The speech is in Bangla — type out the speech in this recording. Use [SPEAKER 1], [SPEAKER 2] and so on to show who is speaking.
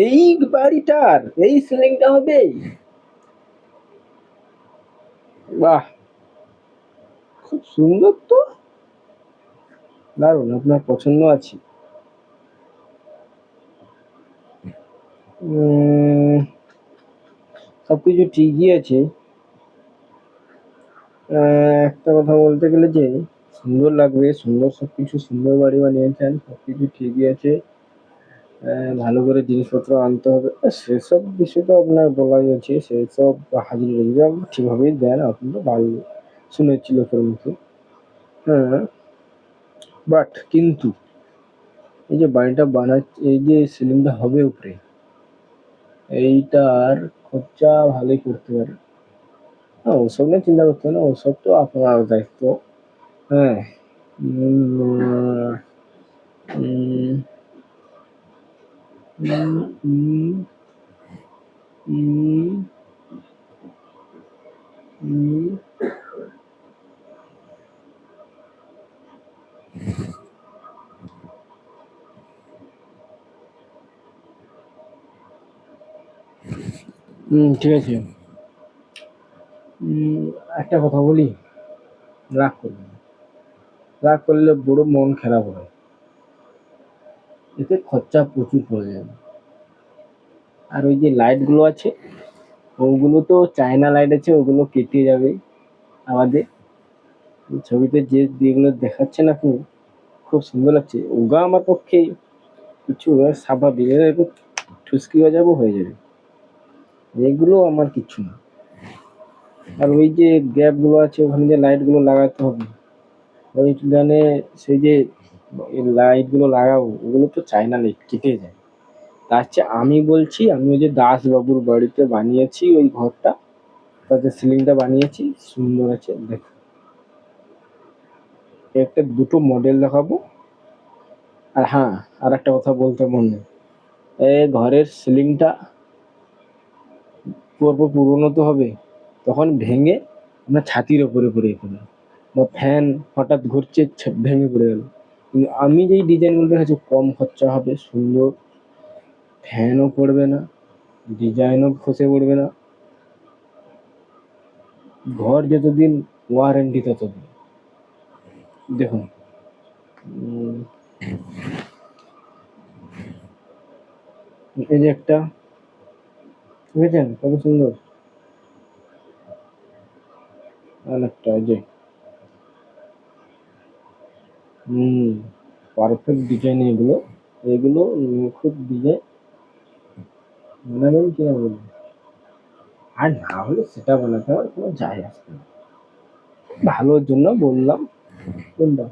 [SPEAKER 1] এই বাড়িটার এই সিলিংটা হবে? বাহ, খুব সুন্দর তো, দারুণ, আপনার পছন্দ আছে। সবকিছু ঠিকই আছে। একটা কথা বলতে গেলে যে সুন্দর লাগবে, সুন্দর সবকিছু, সুন্দর বাড়ি বানিয়েছেন, সবকিছু ঠিকই আছে। ভালো করে জিনিসপত্র আনতে হবে, সেসব বিষয় তো আপনার বলাই আছে, সেসব হাজির রেজাল্ট ঠিকভাবেই দেন, আপনি তো ভালো শুনেছি লোকের মুখে। হ্যাঁ, বাট কিন্তু এই যে বাড়িটা বানাচ্ছে, এই যে সিলিংটা হবে উপরে, এইটার খরচা ভালোই করতে পারে। না, ওসব নিয়ে চিন্তা করতে হবে না, ওসব তো আপনার দায়িত্ব। হ্যাঁ। উম, উম, উম, উম, উম, উম, ঠিক আছে। একটা কথা বলি, রাগ করবেন না। রাগ করলে বড় মন খারাপ হয়, এতে খরচা প্রচুর পড়ে যাবে। আর ওই যে লাইটগুলো আছে, ওগুলো তো চায়না লাইট আছে, ওগুলো কেটে যাবে আমাদের। ছবিতে যে যেগুলো দেখাচ্ছেন আপনি, খুব সুন্দর লাগছে, ওগা আমার পক্ষে কিছু স্বাভাবিক, একটু ঠুসকি বাজাবো হয়ে যাবে, এগুলো আমার কিচ্ছু না। আর ওই যে গ্যাপ গুলো আছে, ওখানে যে লাইট গুলো লাগাতে হবে, ওইখানে সেই যে লাইট গুলো লাগাবো, ওগুলো তো চায়না লাইট, কেটে যায়। তার চেয়ে আমি বলছি, আমি ওই যে দাস বাবুর বাড়িতে বানিয়েছি ওই ঘরটা, তাতে সিলিংটা বানিয়েছি, সুন্দর আছে দেখো। একটা দুটো মডেল দেখাবো। আর হ্যাঁ, আর একটা কথা বলতে মনে নেই, এই ঘরের সিলিংটা পুরোনো তো হবে, তখন ভেঙে আমরা ছাতির ওপরে পড়ে গেল, বা ফ্যান হঠাৎ ঘুরছে ভেঙে পড়ে গেল। কিন্তু আমি যেই ডিজাইনগুলো দেখাচ্ছি, কম খরচা হবে, সুন্দর, ফ্যানও পড়বে না, ডিজাইনও খসে পড়বে না, ঘর যতদিন ওয়ারেন্টি ততদিন। দেখুন, উম, এই যে একটা, বুঝেছেন কত সুন্দর, আর একটা এই যে, পারফেক্ট ডিজাইন এগুলো, এগুলো খুব ডিজাইন বানাবেন কিনা বলুন, আর না হলে সেটা বানাতে আমার কোনো যায় আসবে না, ভালোর জন্য বললাম। কোনটা?